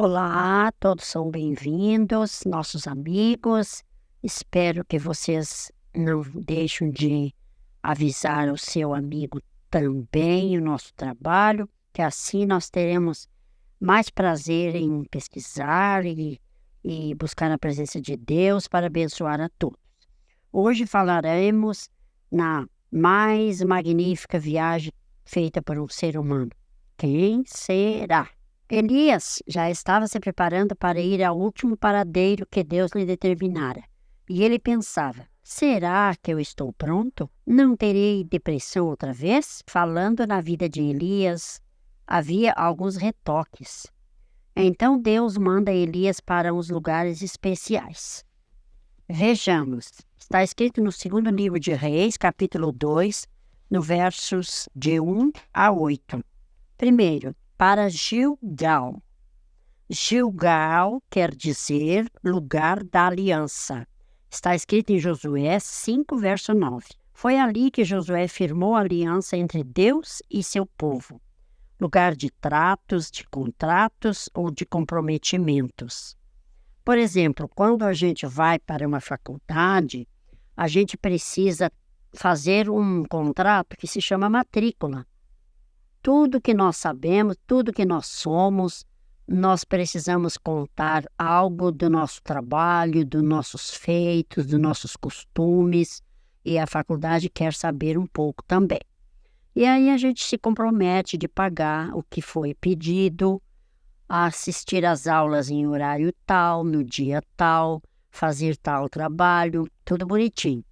Olá, todos são bem-vindos, nossos amigos. Espero que vocês não deixem de avisar o seu amigo também o nosso trabalho, que assim nós teremos mais prazer em pesquisar e buscar a presença de Deus para abençoar a todos. Hoje falaremos na mais magnífica viagem feita por um ser humano. Quem será? Elias já estava se preparando para ir ao último paradeiro que Deus lhe determinara. E ele pensava: será que eu estou pronto? Não terei depressão outra vez? Falando na vida de Elias, havia alguns retoques. Então Deus manda Elias para uns lugares especiais. Vejamos, está escrito no segundo livro de Reis, capítulo 2, no versos de 1 a 8. Primeiro, para Gilgal. Gilgal quer dizer lugar da aliança. Está escrito em Josué 5, verso 9. Foi ali que Josué firmou a aliança entre Deus e seu povo. Lugar de tratos, de contratos ou de comprometimentos. Por exemplo, quando a gente vai para uma faculdade, a gente precisa fazer um contrato que se chama matrícula. Tudo que nós sabemos, tudo que nós somos, nós precisamos contar algo do nosso trabalho, dos nossos feitos, dos nossos costumes, e a faculdade quer saber um pouco também. E aí a gente se compromete de pagar o que foi pedido, assistir às aulas em horário tal, no dia tal, fazer tal trabalho, tudo bonitinho.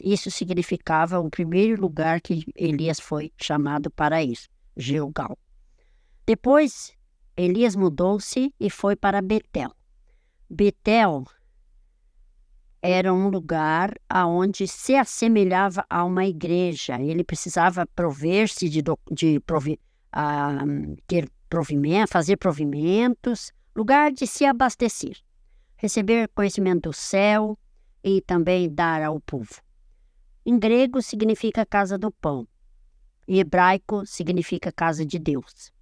Isso significava o primeiro lugar que Elias foi chamado para isso. Gilgal. Depois, Elias mudou-se e foi para Betel. Betel era um lugar onde se assemelhava a uma igreja. Ele precisava prover-se ter provimento, fazer provimentos, lugar de se abastecer, receber conhecimento do céu e também dar ao povo. Em grego significa casa do pão. Em hebraico significa casa de Deus.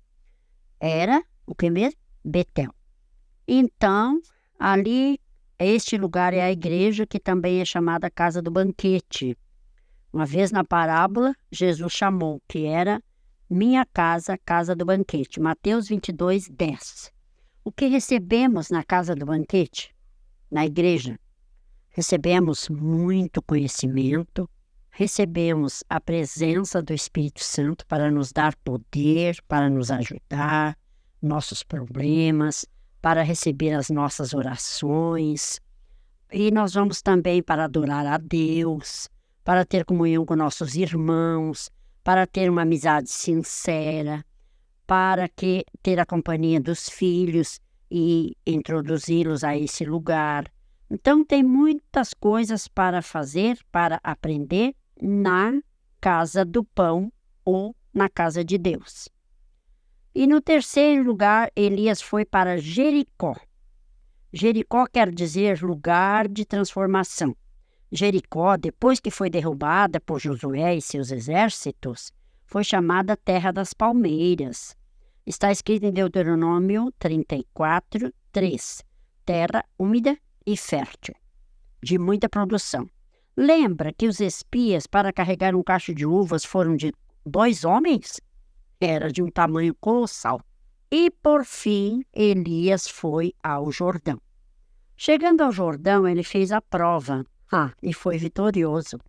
Era o que mesmo? Betel. Então, ali, este lugar é a igreja, que também é chamada casa do banquete. Uma vez na parábola, Jesus chamou, que era minha casa, casa do banquete. Mateus 22, 10. O que recebemos na casa do banquete? Na igreja? Recebemos muito conhecimento, recebemos a presença do Espírito Santo para nos dar poder, para nos ajudar, nossos problemas, para receber as nossas orações. E nós vamos também para adorar a Deus, para ter comunhão com nossos irmãos, para ter uma amizade sincera, para ter a companhia dos filhos e introduzi-los a esse lugar. Então, tem muitas coisas para fazer, para aprender na casa do pão ou na casa de Deus. E no terceiro lugar, Elias foi para Jericó. Jericó quer dizer lugar de transformação. Jericó, depois que foi derrubada por Josué e seus exércitos, foi chamada Terra das Palmeiras. Está escrito em Deuteronômio 34, 3. Terra úmida e fértil, de muita produção. Lembra que os espias para carregar um cacho de uvas foram de 2 homens? Era de um tamanho colossal. E por fim, Elias foi ao Jordão. Chegando ao Jordão, ele fez a prova e foi vitorioso.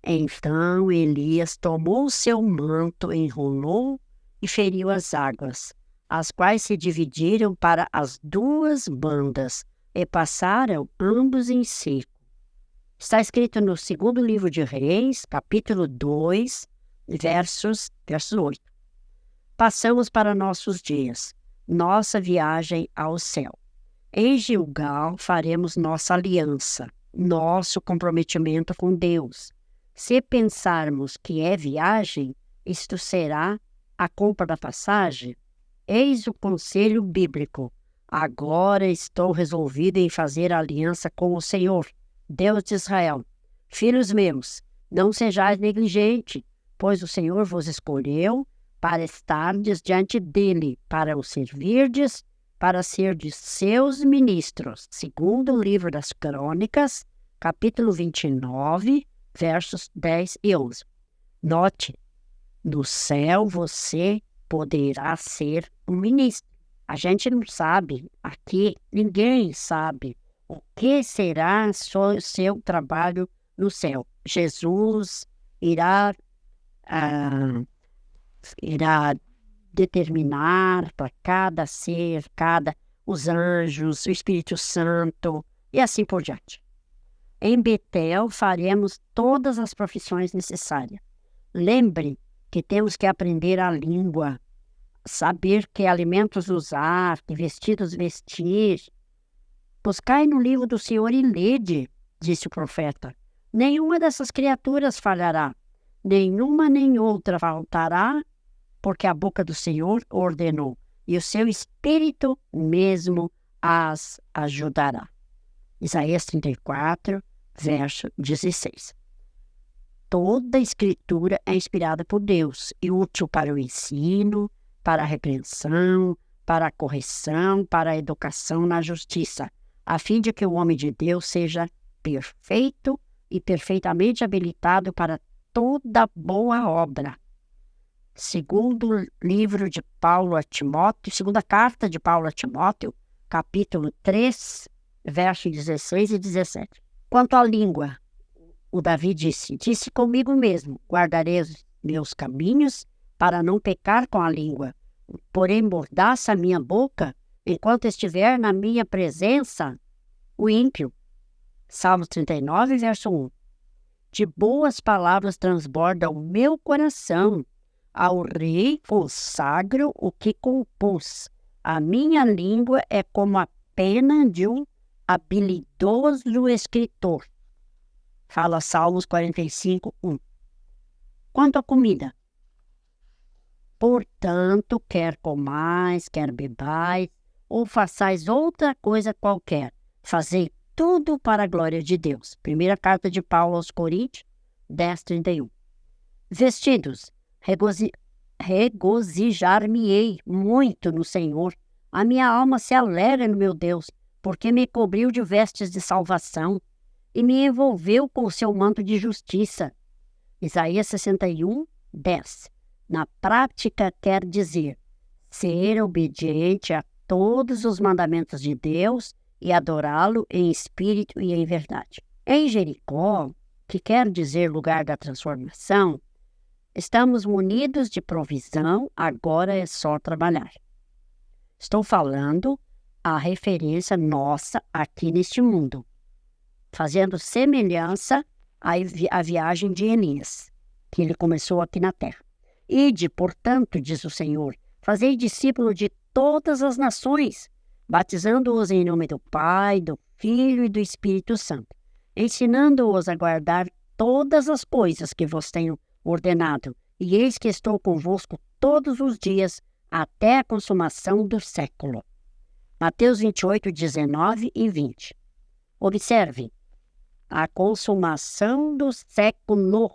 Então Elias tomou o seu manto, enrolou e feriu as águas, as quais se dividiram para as 2 bandas, e passaram ambos em seco. Está escrito no segundo livro de Reis, capítulo 2, verso 8. Passamos para nossos dias, nossa viagem ao céu. Em Gilgal faremos nossa aliança, nosso comprometimento com Deus. Se pensarmos que é viagem, isto será a compra da passagem? Eis o conselho bíblico. Agora estou resolvido em fazer aliança com o Senhor, Deus de Israel. Filhos meus, não sejais negligentes, pois o Senhor vos escolheu para estardes diante dele, para o servirdes para ser de seus ministros, segundo o livro das Crônicas, capítulo 29, versos 10 e 11. Note, no céu você poderá ser um ministro. A gente não sabe, aqui ninguém sabe o que será o seu trabalho no céu. Jesus irá determinar para cada ser, os anjos, o Espírito Santo e assim por diante. Em Betel faremos todas as profissões necessárias. Lembre que temos que aprender a língua, saber que alimentos usar, que vestidos vestir. Buscai no livro do Senhor e lede, disse o profeta. Nenhuma dessas criaturas falhará, nenhuma nem outra faltará, porque a boca do Senhor ordenou, e o seu Espírito mesmo as ajudará. Isaías 34, verso 16. Toda a Escritura é inspirada por Deus e útil para o ensino, para a repreensão, para a correção, para a educação na justiça, a fim de que o homem de Deus seja perfeito e perfeitamente habilitado para toda boa obra. Segundo livro de Paulo a Timóteo, segunda carta de Paulo a Timóteo, capítulo 3, versos 16 e 17. Quanto à língua, o Davi disse comigo mesmo, guardarei os meus caminhos para não pecar com a língua. Porém, mordaça a minha boca, enquanto estiver na minha presença o ímpio. Salmos 39, verso 1. De boas palavras transborda o meu coração. Ao rei consagro o que compus. A minha língua é como a pena de um habilidoso escritor. Fala Salmos 45, 1. Quanto à comida. Portanto, quer comais, quer bebais, ou façais outra coisa qualquer, fazei tudo para a glória de Deus. Primeira carta de Paulo aos Coríntios, 10, 31. Vestidos. Regozijar-me-ei muito no Senhor. A minha alma se alegra no meu Deus, porque me cobriu de vestes de salvação e me envolveu com o seu manto de justiça. Isaías 61, 10. Na prática quer dizer ser obediente a todos os mandamentos de Deus e adorá-lo em espírito e em verdade. Em Jericó, que quer dizer lugar da transformação, estamos munidos de provisão, agora é só trabalhar. Estou falando a referência nossa aqui neste mundo, fazendo semelhança à viagem de Elias, que ele começou aqui na terra. Ide, portanto, diz o Senhor, fazei discípulo de todas as nações, batizando-os em nome do Pai, do Filho e do Espírito Santo, ensinando-os a guardar todas as coisas que vos tenho ordenado, e eis que estou convosco todos os dias, até a consumação do século. Mateus 28, 19 e 20. Observe, a consumação do século.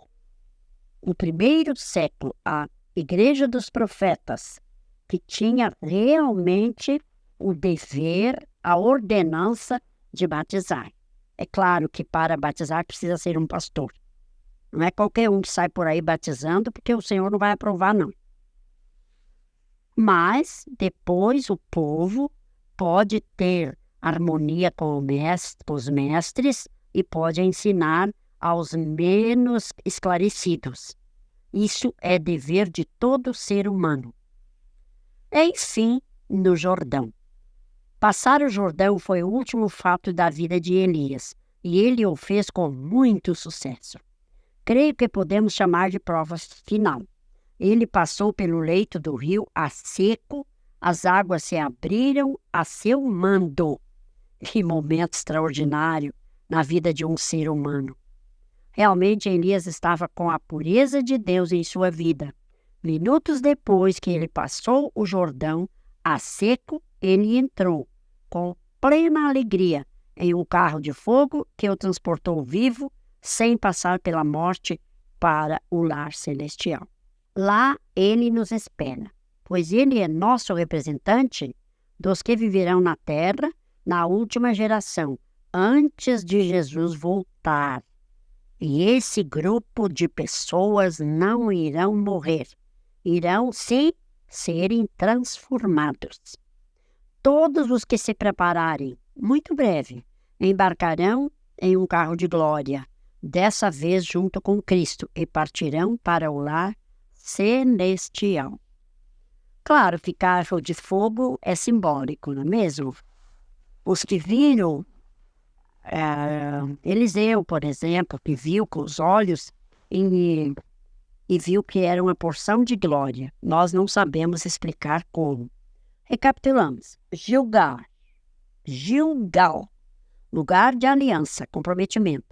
O primeiro século, a Igreja dos Profetas, que tinha realmente o dever, a ordenança de batizar. É claro que para batizar precisa ser um pastor. Não é qualquer um que sai por aí batizando, porque o Senhor não vai aprovar, não. Mas, depois, o povo pode ter harmonia com os mestres e pode ensinar aos menos esclarecidos. Isso é dever de todo ser humano. Enfim, no Jordão. Passar o Jordão foi o último fato da vida de Elias, e ele o fez com muito sucesso. Creio que podemos chamar de prova final. Ele passou pelo leito do rio a seco, as águas se abriram a seu mando. Que momento extraordinário na vida de um ser humano. Realmente Elias estava com a pureza de Deus em sua vida. Minutos depois que ele passou o Jordão a seco, ele entrou com plena alegria em um carro de fogo que o transportou vivo, sem passar pela morte, para o lar celestial. Lá ele nos espera, pois ele é nosso representante dos que viverão na terra na última geração, antes de Jesus voltar. E esse grupo de pessoas não irão morrer, irão sim serem transformados. Todos os que se prepararem, muito breve, embarcarão em um carro de glória, dessa vez junto com Cristo, e partirão para o lar celestial. Claro que carro de fogo é simbólico, não é mesmo? Os que viram Eliseu, por exemplo, que viu com os olhos e viu que era uma porção de glória. Nós não sabemos explicar como. Recapitulamos. Gilgal, lugar de aliança, comprometimento.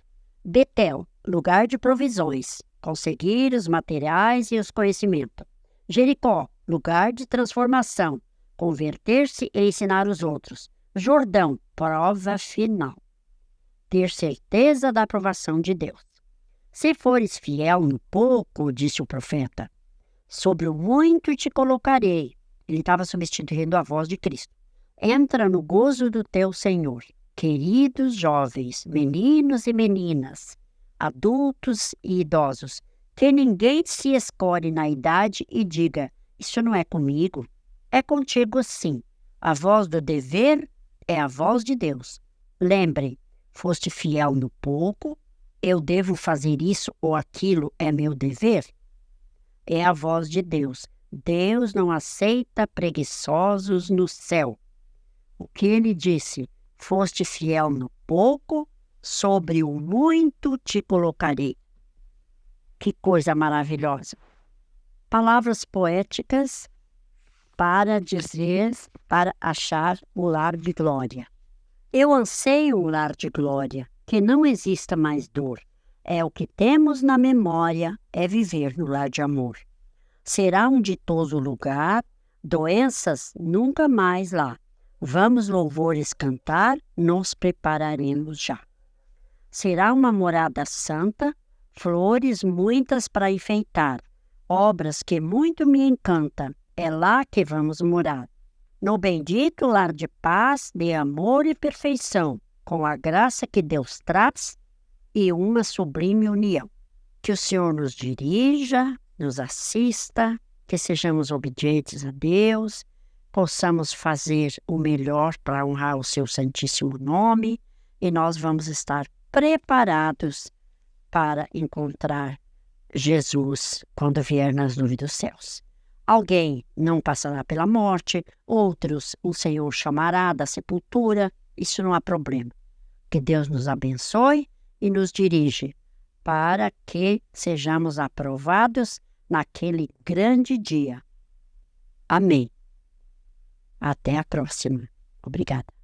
Betel, lugar de provisões, conseguir os materiais e os conhecimentos. Jericó, lugar de transformação, converter-se e ensinar os outros. Jordão, prova final. Ter certeza da aprovação de Deus. Se fores fiel no pouco, disse o profeta, sobre o muito te colocarei. Ele estava substituindo a voz de Cristo. Entra no gozo do teu Senhor. Queridos jovens, meninos e meninas, adultos e idosos, que ninguém se escore na idade e diga, isso não é comigo, é contigo sim. A voz do dever é a voz de Deus. Lembre, foste fiel no pouco, eu devo fazer isso ou aquilo, é meu dever? É a voz de Deus. Deus não aceita preguiçosos no céu. O que ele disse? Foste fiel no pouco, sobre o muito te colocarei. Que coisa maravilhosa! Palavras poéticas para dizer, para achar o lar de glória. Eu anseio o lar de glória, que não exista mais dor. É o que temos na memória, é viver no lar de amor. Será um ditoso lugar, doenças nunca mais lá. Vamos louvores cantar, nos prepararemos já. Será uma morada santa, flores muitas para enfeitar, obras que muito me encantam, é lá que vamos morar. No bendito lar de paz, de amor e perfeição, com a graça que Deus traz e uma sublime união. Que o Senhor nos dirija, nos assista, que sejamos obedientes a Deus, possamos fazer o melhor para honrar o seu santíssimo nome e nós vamos estar preparados para encontrar Jesus quando vier nas nuvens dos céus. Alguém não passará pela morte, outros o Senhor chamará da sepultura, isso não há problema. Que Deus nos abençoe e nos dirige para que sejamos aprovados naquele grande dia. Amém. Até a próxima. Obrigada.